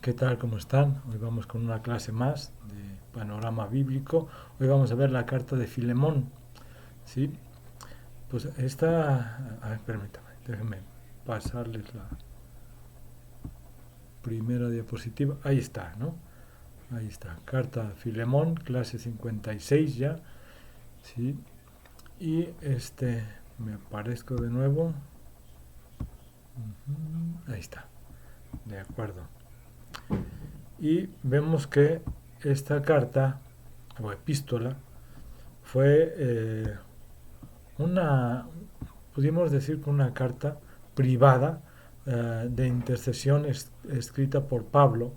¿Qué tal? ¿Cómo están? Hoy vamos con una clase más de panorama bíblico. Hoy vamos a ver la carta de Filemón. ¿Sí? Pues esta... A ver, permítame, déjenme pasarles la primera diapositiva. Ahí está, ¿no? Ahí está. Carta de Filemón, clase 56 ya. ¿Sí? Y me aparezco de nuevo. Ahí está. De acuerdo. Y vemos que esta carta o epístola fue una, pudimos decir que una carta privada de intercesión escrita por Pablo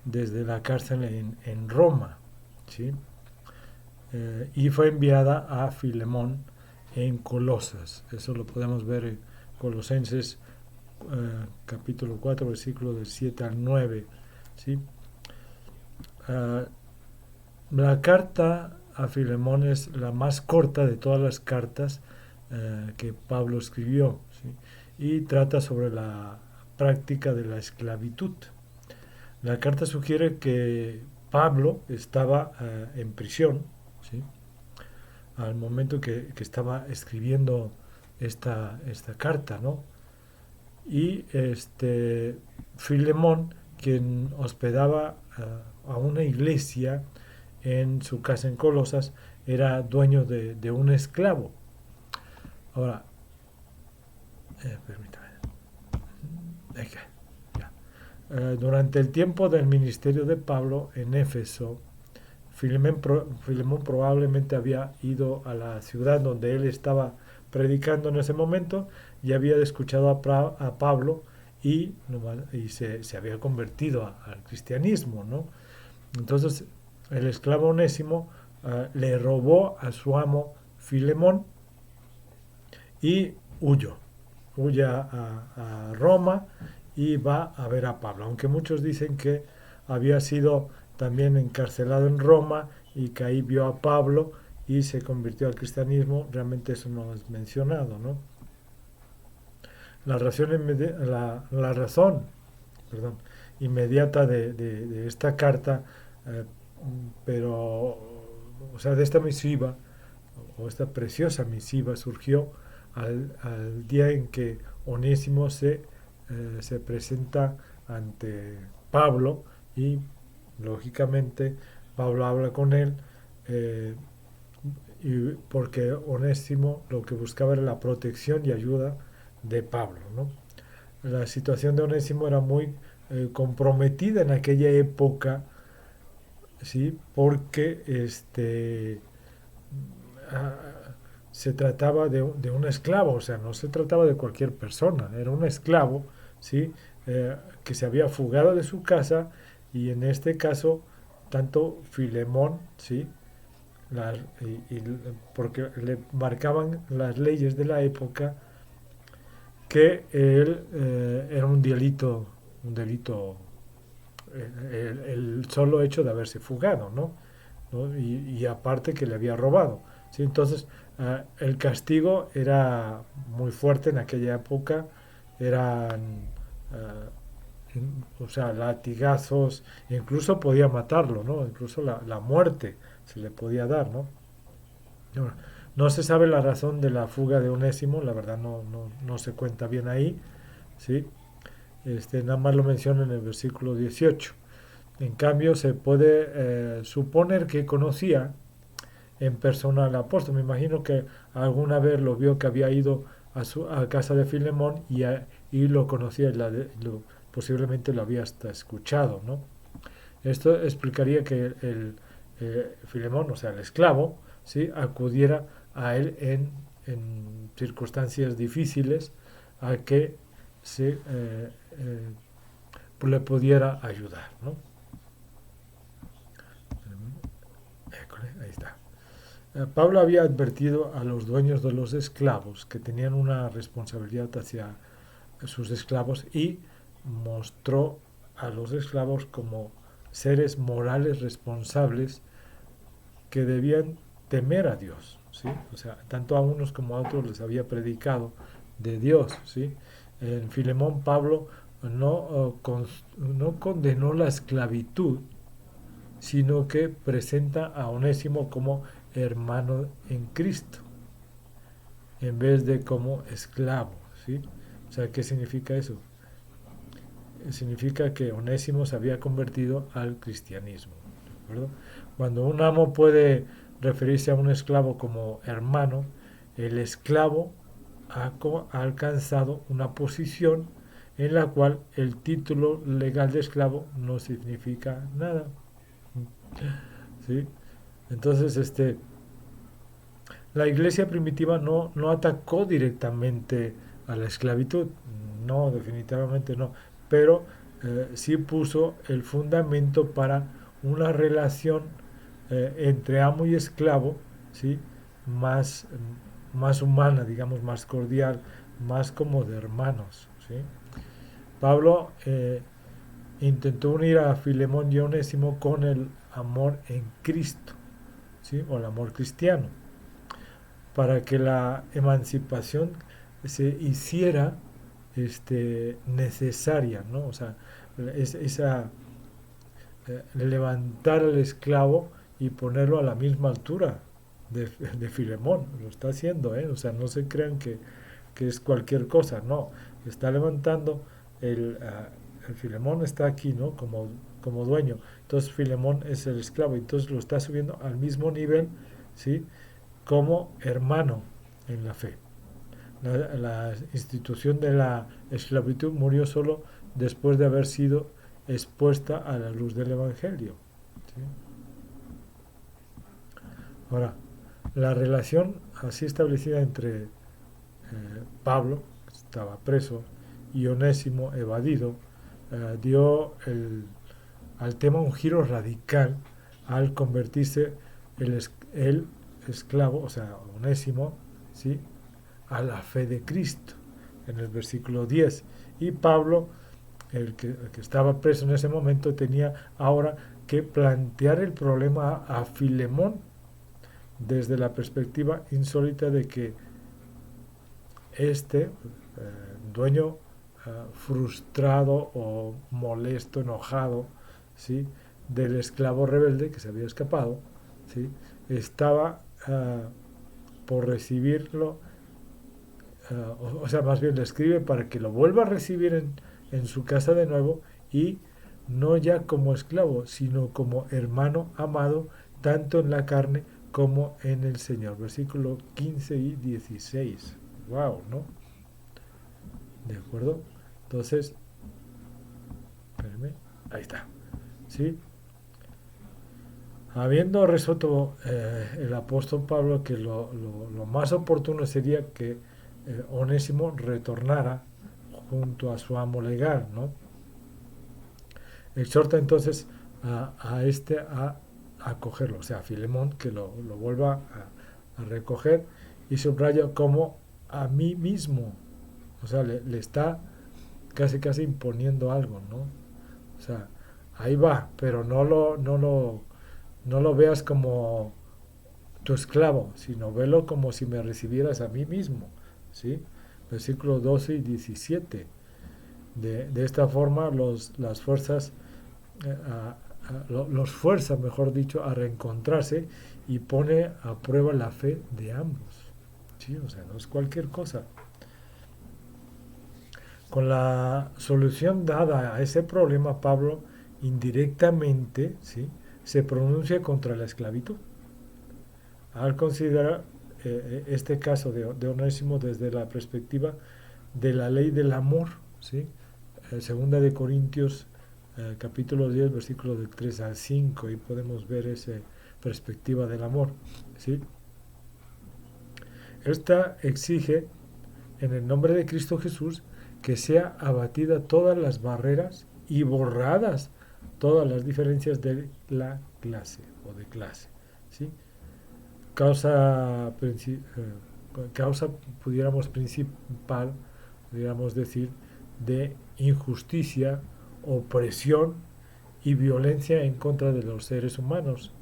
desde la cárcel en Roma, ¿sí? Y fue enviada a Filemón en Colosas. Eso lo podemos ver en Colosenses capítulo 4, versículo del 7 al 9, ¿sí? Eh, la carta a Filemón es la más corta de todas las cartas que Pablo escribió, ¿sí? Y trata sobre la práctica de la esclavitud. La carta sugiere que Pablo estaba en prisión, ¿sí? Al momento que estaba escribiendo esta carta, ¿no? Y Filemón, quien hospedaba a una iglesia en su casa en Colosas, era dueño de un esclavo. Ahora, permítame. Okay, ya. Durante el tiempo del ministerio de Pablo en Éfeso, Filemón probablemente había ido a la ciudad donde él estaba predicando en ese momento y había escuchado a Pablo y se había convertido al cristianismo, ¿no? Entonces el esclavo Onésimo le robó a su amo Filemón y huye a Roma y va a ver a Pablo, aunque muchos dicen que había sido también encarcelado en Roma y que ahí vio a Pablo y se convirtió al cristianismo. Realmente eso no es mencionado, ¿no? La razón, perdón, inmediata de esta carta, eh, pero, o sea, de esta misiva, o esta preciosa misiva, surgió al día en que Onésimo se presenta ante Pablo y, lógicamente, Pablo habla con él, eh, y porque Onésimo lo que buscaba era la protección y ayuda de Pablo, ¿no? La situación de Onésimo era muy comprometida en aquella época, ¿sí? Porque ah, se trataba de un esclavo, o sea, no se trataba de cualquier persona, era un esclavo, ¿sí? Que se había fugado de su casa y en este caso, tanto Filemón, ¿sí? Las, porque le marcaban las leyes de la época que él era un delito el solo hecho de haberse fugado, ¿no? ¿No? Y aparte que le había robado. ¿Sí? Entonces, el castigo era muy fuerte en aquella época, eran, o sea, latigazos, incluso podía matarlo, ¿no? Incluso la muerte se le podía dar, ¿no? No, no se sabe la razón de la fuga de Onésimo, la verdad no se cuenta bien ahí, ¿sí? Nada más lo menciona en el versículo 18. En cambio, se puede suponer que conocía en persona al apóstol. Me imagino que alguna vez lo vio que había ido a casa de Filemón y lo conocía, posiblemente lo había hasta escuchado, ¿no? Esto explicaría que Filemón, o sea, el esclavo, ¿sí? Acudiera a él en circunstancias difíciles a que se le pudiera ayudar, ¿no? Ahí está. Pablo había advertido a los dueños de los esclavos que tenían una responsabilidad hacia sus esclavos y mostró a los esclavos como seres morales responsables que debían temer a Dios, ¿sí? O sea, tanto a unos como a otros les había predicado de Dios, ¿sí? En Filemón, Pablo no condenó la esclavitud, sino que presenta a Onésimo como hermano en Cristo, en vez de como esclavo, ¿sí? O sea, ¿qué significa eso? Significa que Onésimo se había convertido al cristianismo, ¿de acuerdo? Cuando un amo puede referirse a un esclavo como hermano, el esclavo ha alcanzado una posición en la cual el título legal de esclavo no significa nada, ¿sí? Entonces, la iglesia primitiva no atacó directamente a la esclavitud, no, definitivamente no, pero sí puso el fundamento para una relación entre amo y esclavo, ¿sí? más, más humana, digamos, más cordial, más como de hermanos. ¿Sí? Pablo intentó unir a Filemón y Onésimo con el amor en Cristo, ¿sí? O el amor cristiano, para que la emancipación se hiciera necesaria, ¿no? O sea, esa levantar al esclavo y ponerlo a la misma altura de Filemón, lo está haciendo, ¿eh? O sea, no se crean que es cualquier cosa, no, está levantando el Filemón está aquí, ¿no? Como dueño, entonces Filemón es el esclavo, entonces lo está subiendo al mismo nivel, ¿sí? Como hermano en la fe. La institución de la esclavitud murió solo después de haber sido expuesta a la luz del Evangelio. ¿Sí? Ahora, la relación así establecida entre Pablo, que estaba preso, y Onésimo, evadido, dio al tema un giro radical al convertirse el esclavo, o sea, Onésimo, ¿sí? A la fe de Cristo, en el versículo 10. Y Pablo, el que estaba preso en ese momento, tenía ahora que plantear el problema a Filemón desde la perspectiva insólita de que dueño frustrado o molesto, enojado, ¿sí? Del esclavo rebelde que se había escapado, ¿sí? Estaba por recibirlo, o sea, más bien le escribe para que lo vuelva a recibir en su casa de nuevo y no ya como esclavo, sino como hermano amado, tanto en la carne como en el Señor. Versículo 15 y 16. Wow, ¿no? ¿De acuerdo? Entonces, espérenme, ahí está. ¿Sí? Habiendo resuelto el apóstol Pablo que lo más oportuno sería que Onésimo retornara junto a su amo legal, ¿no? Exhorta entonces a acogerlo, o sea, a Filemón que lo vuelva a recoger y subraya como a mí mismo, o sea, le está casi imponiendo algo, ¿no? O sea, ahí va, pero no lo veas como tu esclavo, sino velo como si me recibieras a mí mismo, ¿sí? Versículos 12 y 17. De esta forma las fuerzas los fuerza, mejor dicho, a reencontrarse y pone a prueba la fe de ambos. ¿Sí? O sea, no es cualquier cosa. Con la solución dada a ese problema, Pablo indirectamente, ¿sí? Se pronuncia contra la esclavitud. Al considerar este caso de Onésimo desde la perspectiva de la ley del amor, ¿sí? Segunda de Corintios capítulo 10 versículos del 3 al 5 y podemos ver esa perspectiva del amor, ¿sí? Esta exige en el nombre de Cristo Jesús que sea abatida todas las barreras y borradas todas las diferencias de la clase o de clase, ¿sí? Causa pudiéramos principal, pudiéramos decir, de injusticia, opresión y violencia en contra de los seres humanos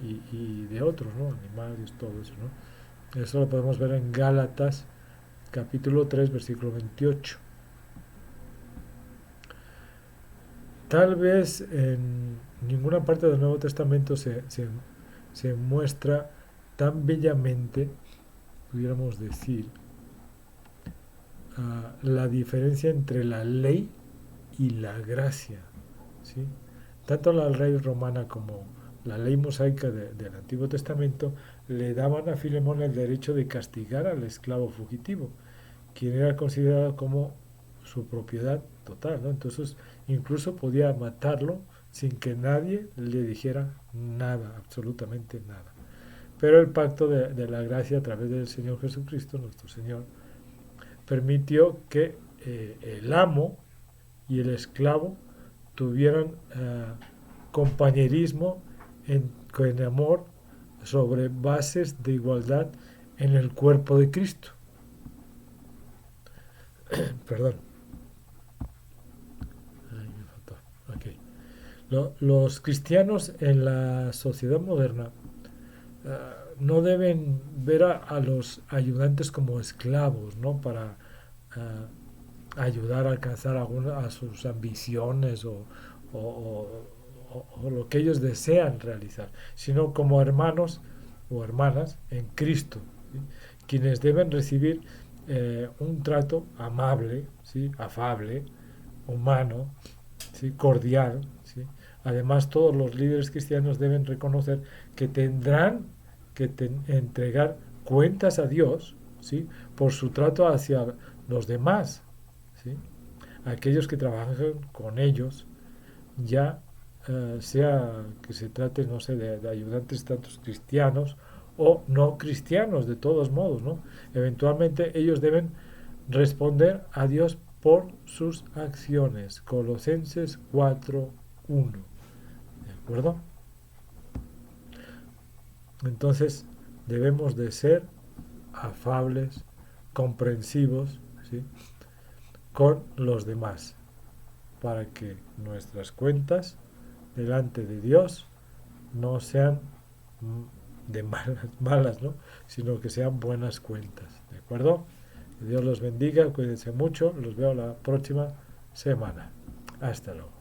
y de otros, ¿no? Animales, todo eso, ¿no? Eso lo podemos ver en Gálatas capítulo 3 versículo 28. Tal vez en ninguna parte del Nuevo Testamento se muestra tan bellamente, pudiéramos decir, la diferencia entre la ley y la gracia, ¿sí? Tanto la ley romana como la ley mosaica del Antiguo Testamento le daban a Filemón el derecho de castigar al esclavo fugitivo, quien era considerado como su propiedad total, ¿no? Entonces incluso podía matarlo sin que nadie le dijera nada, absolutamente nada. Pero el pacto de la gracia a través del Señor Jesucristo, nuestro Señor, permitió que el amo y el esclavo tuvieran compañerismo en amor sobre bases de igualdad en el cuerpo de Cristo. Perdón. Ay, me faltó. Okay. Los cristianos en la sociedad moderna no deben ver a los ayudantes como esclavos, ¿no? Para ayudar a alcanzar a sus ambiciones o, o lo que ellos desean realizar, sino como hermanos o hermanas en Cristo, ¿sí? Quienes deben recibir un trato amable, ¿sí? Afable, humano, ¿sí? Cordial, ¿sí? Además, todos los líderes cristianos deben reconocer que tendrán que entregar cuentas a Dios, ¿sí? Por su trato hacia los demás, ¿sí? Aquellos que trabajan con ellos, ya sea que se trate, no sé, de ayudantes tantos cristianos o no cristianos, de todos modos, ¿no? Eventualmente ellos deben responder a Dios por sus acciones. Colosenses 4:1. ¿De acuerdo? Entonces debemos de ser afables, comprensivos, ¿sí? Con los demás, para que nuestras cuentas delante de Dios no sean de malas, ¿no? Sino que sean buenas cuentas. ¿De acuerdo? Que Dios los bendiga, cuídense mucho, los veo la próxima semana. Hasta luego.